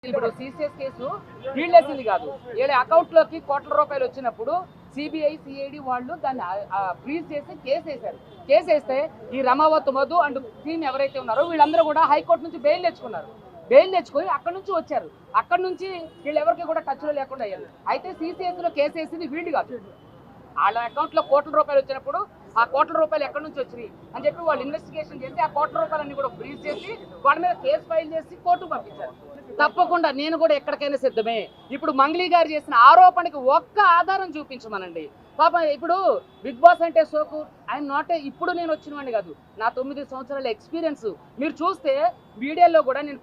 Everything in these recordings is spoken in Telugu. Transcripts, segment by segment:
ఇప్పుడు సిసిఎస్ కేసు వీళ్ళేసింది కాదు, వీళ్ళ అకౌంట్ లోకి కోట్ల రూపాయలు వచ్చినప్పుడు సిబిఐ సిఐడి వాళ్ళు దాన్ని ఫ్రీజ్ చేసి కేసు వేశారు. కేసు వేస్తే ఈ రమావత్ మధు అండ్ టీమ్ ఎవరైతే ఉన్నారో వీళ్ళందరూ కూడా హైకోర్టు నుంచి బెయిల్ తెచ్చుకున్నారు. బెయిల్ తెచ్చుకొని అక్కడ నుంచి వచ్చారు. అక్కడ నుంచి వీళ్ళు ఎవరికి కూడా టచ్లో లేకుండా అయ్యారు. అయితే సిసిఎస్ లో కేసు వేసింది వీళ్ళు కాదు. వాళ్ళ అకౌంట్ లో కోట్ల రూపాయలు వచ్చినప్పుడు ఆ కోట్ల రూపాయలు ఎక్కడి నుంచి వచ్చినాయి అని చెప్పి వాళ్ళు ఇన్వెస్టిగేషన్ చేసి ఆ కోట్ల రూపాయలన్నీ కూడా ఫ్రీజ్ చేసి వాళ్ళ మీద కేసు ఫైల్ చేసి కోర్టుకు పంపించారు. తప్పకుండా నేను కూడా ఎక్కడికైనా సిద్ధమే. ఇప్పుడు మంగ్లీ గారు చేసిన ఆరోపణకి ఒక్క ఆధారం చూపించమనండి. పాప ఇప్పుడు బిగ్ బాస్ అంటే సోకు ఆయన నాటే ఇప్పుడు నేను వచ్చినవాడిని కాదు, నా 9 సంవత్సరాల ఎక్స్పీరియన్స్ మీరు చూస్తే మీడియాలో కూడా నేను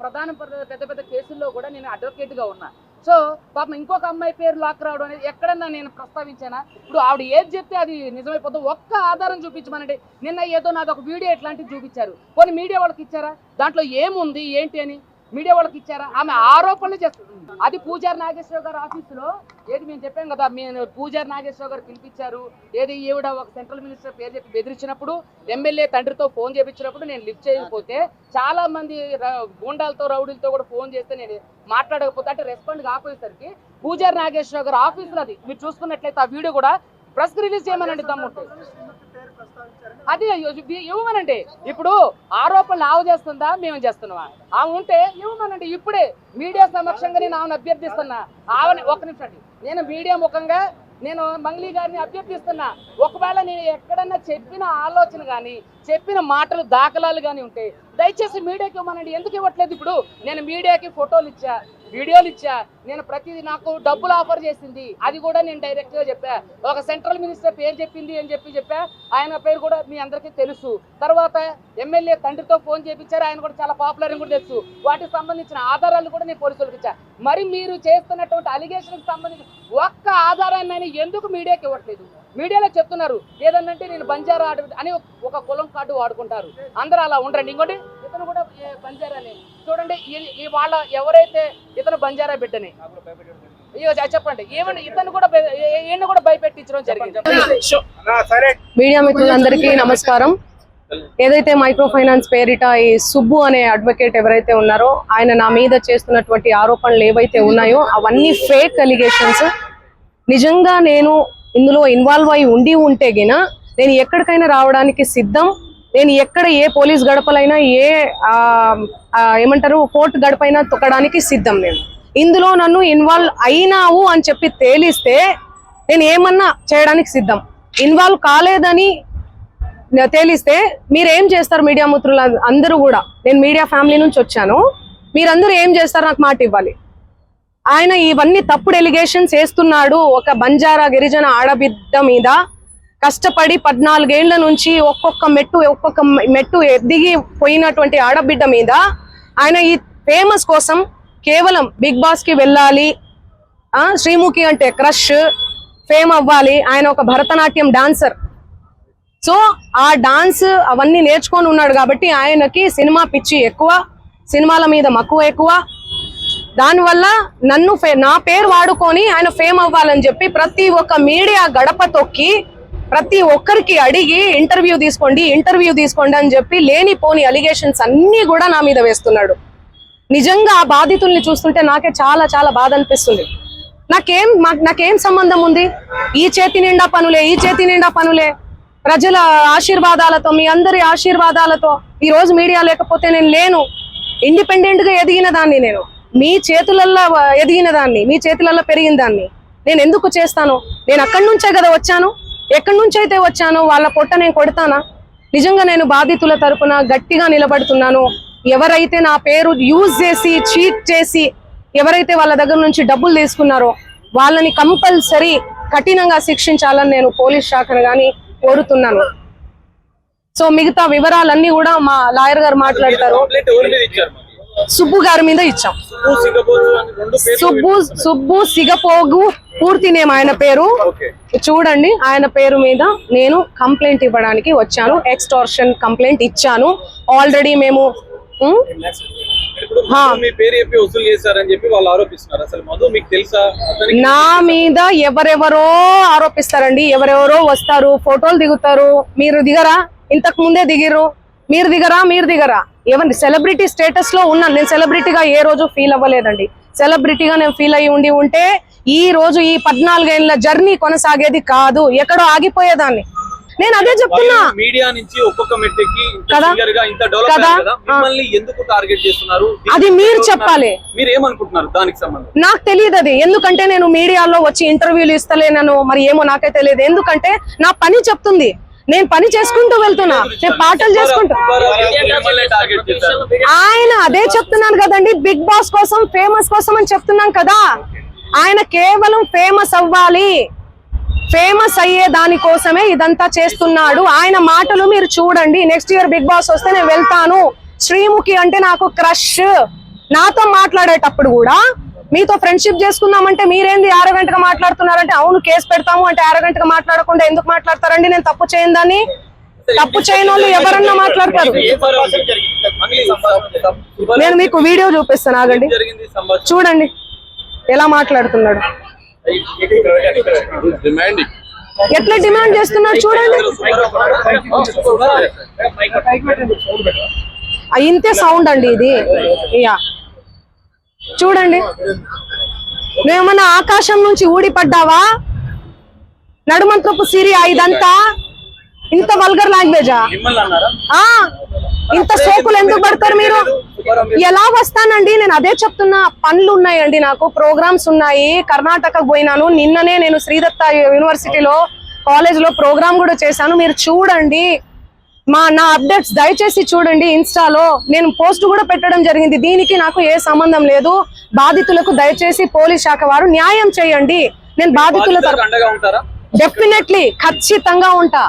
పెద్ద పెద్ద కేసుల్లో కూడా నేను అడ్వకేట్గా ఉన్నా. సో పాపం ఇంకొక అమ్మాయి పేరు లాక్ రావడం అనేది ఎక్కడన్నా నేను ప్రస్తావించానా? ఇప్పుడు ఆవిడ ఏది చెప్తే అది నిజమైపోతుంది. ఒక్క ఆధారం చూపించమనండి. నిన్న ఏదో నాది ఒక వీడియో ఎట్లాంటివి చూపించారు, కొన్ని మీడియా వాళ్ళకి ఇచ్చారా? దాంట్లో ఏముంది ఏంటి అని మీడియా వాళ్ళకి ఇచ్చారా? ఆమె ఆరోపణలు చేస్తుంది. అది పూజారి నాగేశ్వరరావు గారు ఆఫీసులో ఏది మేము చెప్పాం కదా, మేము పూజారి నాగేశ్వరరావు గారు పిలిపించారు. ఏది ఈవిడ ఒక సెంట్రల్ మినిస్టర్ పేరు చెప్పి బెదిరించినప్పుడు ఎమ్మెల్యే తండ్రితో ఫోన్ చేయించినప్పుడు నేను లిఫ్ట్ చేయకపోతే చాలా మంది గూండాలతో రౌడీలతో కూడా ఫోన్ చేస్తే నేను మాట్లాడకపోతే అంటే రెస్పాండ్ కాకపోయేసరికి పూజారి నాగేశ్వరరావు గారు ఆఫీసులో అది మీరు చూసుకున్నట్లయితే ఆ వీడియో కూడా ప్రెస్ రిలీజ్ చేయమనండి దమ్ముంటే అది ఇవ్వమనండి. ఇప్పుడు ఆరోపణలు ఆవు చేస్తుందా మేము చేస్తున్నావా? ఆమె ఉంటే ఇవ్వమనండి. ఇప్పుడే మీడియా సమక్షంగా నేను ఆమెను అభ్యర్థిస్తున్నా. ఆమె ఒక్క నిమిషం, నేను మీడియా ముఖంగా నేను మంగ్లీ గారిని అభ్యర్థిస్తున్నా. ఒకవేళ నేను ఎక్కడన్నా చెప్పిన ఆలోచన కానీ చెప్పిన మాటలు దాఖలాలు కానీ ఉంటే దయచేసి మీడియాకి ఇవ్వమనండి. ఎందుకు ఇవ్వట్లేదు? ఇప్పుడు నేను మీడియాకి ఫోటోలు ఇచ్చా, వీడియోలు ఇచ్చా, నేను ప్రతిదీ నాకు డబ్బులు ఆఫర్ చేసింది అది కూడా నేను డైరెక్ట్గా చెప్పా. ఒక సెంట్రల్ మినిస్టర్ పేరు చెప్పింది అని చెప్పా, ఆయన పేరు కూడా మీ అందరికీ తెలుసు. తర్వాత ఎమ్మెల్యే తండ్రితో ఫోన్ చేయించారు, ఆయన కూడా చాలా పాపులర్ అని కూడా తెలుసు. వాటికి సంబంధించిన ఆధారాలు కూడా నేను పోలీసులకు ఇచ్చా. మరి మీరు చేస్తున్నటువంటి అలిగేషన్కి సంబంధించి ఒక్క ఆధారాన్ని ఎందుకు మీడియాకి ఇవ్వట్లేదు? మీడియాలో చెప్తున్నారు ఏదన్నంటే నేను బంజారా అని ఒక కులం కార్డు వాడుకుంటారు. అందరూ అలా ఉండరండి. ఇంకోటి ఇతను కూడా బంజారానే చూడండి. వాళ్ళ ఎవరైతే ఇతను బంజారా బిడ్డని చెప్పండి, ఏమన్నా ఇతను కూడా ఈయన కూడా భయపెట్టించడం జరిగింది. మీడియా మిత్రులందరికీ నమస్కారం. ఏదైతే మైక్రో ఫైనాన్స్ పేరిట ఈ సుబ్బు అనే అడ్వకేట్ ఎవరైతే ఉన్నారో ఆయన నా మీద చేస్తున్నటువంటి ఆరోపణలు ఏవైతే ఉన్నాయో అవన్నీ ఫేక్ అలిగేషన్స్. నిజంగా నేను ఇందులో ఇన్వాల్వ్ అయి ఉంటే గిన నేను ఎక్కడికైనా రావడానికి సిద్ధం. నేను ఎక్కడ ఏ పోలీస్ గడపలైనా ఏ ఏమంటారు కోర్టు గడపైనా తొక్కడానికి సిద్ధం. నేను ఇందులో నన్ను ఇన్వాల్వ్ అయినావు అని చెప్పి తేలిస్తే నేను ఏమన్నా చేయడానికి సిద్ధం. ఇన్వాల్వ్ కాలేదని తేలిస్తే మీరేం చేస్తారు? మీడియా మిత్రులు అందరూ కూడా, నేను మీడియా ఫ్యామిలీ నుంచి వచ్చాను, మీరందరూ ఏం చేస్తారు? నాకు మాట ఇవ్వాలి. ఆయన ఇవన్నీ తప్పుడు ఎలిగేషన్స్ వేస్తున్నాడు. ఒక బంజారా గిరిజన ఆడబిడ్డ మీద కష్టపడి 14 ఏళ్ల నుంచి ఒక్కొక్క మెట్టు ఎదిగి పోయినటువంటి ఆడబిడ్డ మీద ఆయన ఈ ఫేమస్ కోసం కేవలం బిగ్ బాస్ కి వెళ్ళాలి, శ్రీముఖి అంటే క్రష్, ఫేమ్ అవ్వాలి. ఆయన ఒక భరతనాట్యం డాన్సర్. సో ఆ డాన్స్ అవన్నీ నేర్చుకొని ఉన్నాడు కాబట్టి ఆయనకి సినిమా పిచ్చి ఎక్కువ, సినిమాల మీద మక్కువ ఎక్కువ. దానివల్ల నా పేరు వాడుకొని ఆయన ఫేమ్ అవ్వాలని చెప్పి ప్రతి ఒక్క మీడియా గడప తొక్కి ప్రతి ఒక్కరికి అడిగి ఇంటర్వ్యూ తీసుకోండి అని చెప్పి లేనిపోని అలిగేషన్స్ అన్ని కూడా నా మీద వేస్తున్నాడు. నిజంగా ఆ బాధితుల్ని చూస్తుంటే నాకే చాలా చాలా బాధ అనిపిస్తుంది. నాకేం సంబంధం ఉంది? ఈ చేతి నిండా పనులే ప్రజల ఆశీర్వాదాలతో, మీ అందరి ఆశీర్వాదాలతో ఈ రోజు మీడియా లేకపోతే నేను లేను. ఇండిపెండెంట్ గా ఎదిగిన దాన్ని, నేను మీ చేతులల్లో ఎదిగిన దాన్ని, మీ చేతులలో పెరిగిన దాన్ని నేను ఎందుకు చేస్తాను? నేను అక్కడి నుంచే కదా వచ్చాను. ఎక్కడి నుంచి అయితే వచ్చానో వాళ్ళ పొట్ట నేను కొడతానా? నిజంగా నేను బాధితుల తరపున గట్టిగా నిలబడుతున్నాను. ఎవరైతే నా పేరు యూజ్ చేసి చీట్ చేసి ఎవరైతే వాళ్ళ దగ్గర నుంచి డబ్బులు తీసుకున్నారో వాళ్ళని కంపల్సరీ కఠినంగా శిక్షించాలని నేను పోలీస్ శాఖను కానీ కోరుతున్నాను. సో మిగతా వివరాలన్నీ కూడా మా లాయర్ గారు మాట్లాడతారు. సుబ్బు గారి మీద ఇచ్చాం. సుబ్బు సిగపోగు పూర్తి నేమ్ ఆయన పేరు. చూడండి, ఆయన పేరు మీద నేను కంప్లైంట్ ఇవ్వడానికి వచ్చాను. ఎక్స్టార్షన్ కంప్లైంట్ ఇచ్చాను ఆల్రెడీ. మేము నా మీద ఎవరెవరో ఆరోపిస్తారండి. ఎవరెవరో వస్తారు, ఫోటోలు దిగుతారు. మీరు దిగరా? ఇంతకు ముందే దిగిరు. మీరు దిగరా? ఎవరి సెలబ్రిటీ స్టేటస్ లో ఉన్నాను. నేను సెలబ్రిటీగా ఏ రోజు ఫీల్ అవ్వలేదండి. సెలబ్రిటీగా నేను ఫీల్ అయ్యి ఉంటే ఈ రోజు ఈ 14 ఏళ్ల జర్నీ కొనసాగేది కాదు, ఎక్కడో ఆగిపోయేదాన్ని. నేను అదే చెప్తున్నా. మీడియా నుంచి ఒక్కొక్క మెట్టుకి కదా? ఇంత డెవలప్ అయ్యారు కదా, మిమ్మల్ని ఎందుకు టార్గెట్ చేస్తున్నారు? అది మీరు చెప్పాలి. మీరు ఏమనుకుంటున్నారు దానికి సంబంధం? నాకు తెలియదు అది, ఎందుకంటే నేను మీడియాలో వచ్చి ఇంటర్వ్యూలు ఇస్తలేనను, మరి ఏమో నాకే తెలియదు. ఎందుకంటే నా పని చెప్తుంది, నేను పని చేసుకుంటూ వెళ్తున్నా, నేను పాటలు చేసుకుంటూ. ఆయన అదే చెప్తున్నాను కదండి, బిగ్ బాస్ కోసం, ఫేమస్ కోసం అని చెప్తున్నాం కదా. ఆయన కేవలం ఫేమస్ అవ్వాలి, ఫేమస్ అయ్యే దానికోసమే ఇదంతా చేస్తున్నాడు. ఆయన మాటలు మీరు చూడండి. నెక్స్ట్ ఇయర్ బిగ్ బాస్ వస్తే నేను వెళ్తాను, శ్రీముఖి అంటే నాకు క్రష్, నాతో మాట్లాడేటప్పుడు కూడా మీతో ఫ్రెండ్షిప్ చేసుకుందామంటే మీరేంది ఆరోగెంట్ గా మాట్లాడుతున్నారంటే, అవును కేసు పెడతాము అంటే ఆరోగెంట్ గా మాట్లాడకుండా ఎందుకు మాట్లాడతారండి? నేను తప్పు చేయను దాన్ని, తప్పు చేయని వాళ్ళు ఎవరన్నా మాట్లాడతారు. నేను మీకు వీడియో చూపిస్తాను, ఆగండి, చూడండి ఎలా మాట్లాడుతున్నాడు, ఎట్లా డిమాండ్ చేస్తున్నాడు చూడండి. ఇంతే సౌండ్ అండి ఇది. యా చూడండి, నువ్వేమన్నా ఆకాశం నుంచి ఊడిపడ్డావా? నడుమంత్రపు సిరియా ఇదంతా? ఇంత వల్గర్ లాంగ్వేజా? ఇంత సోకులు ఎందుకు పడతారు మీరు? ఎలా వస్తానండి? నేను అదే చెప్తున్నా, పనులు ఉన్నాయండి, నాకు ప్రోగ్రామ్స్ ఉన్నాయి. కర్ణాటకకు పోయినాను, నిన్ననే నేను శ్రీదత్త యూనివర్సిటీలో కాలేజ్ లో ప్రోగ్రామ్ కూడా చేశాను. మీరు చూడండి నా అప్డేట్స్ దయచేసి చూడండి. ఇన్స్టాలో నేను పోస్ట్ కూడా పెట్టడం జరిగింది. దీనికి నాకు ఏ సంబంధం లేదు. బాధితులకు దయచేసి పోలీస్ శాఖ వారు న్యాయం చేయండి. నేను బాధితుల డెఫినెట్లీ ఖచ్చితంగా ఉంటా,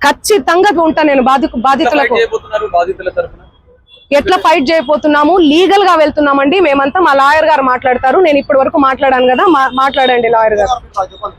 ఖచ్చితంగా ఉంటా. నేను బాధితులకు ఎట్లా ఫైట్ చేయబోతున్నాము, లీగల్ గా వెళ్తున్నామండి మేమంతా. మా లాయర్ గారు మాట్లాడతారు, నేను ఇప్పటి వరకు మాట్లాడాను కదా, మాట్లాడండి లాయర్ గారు.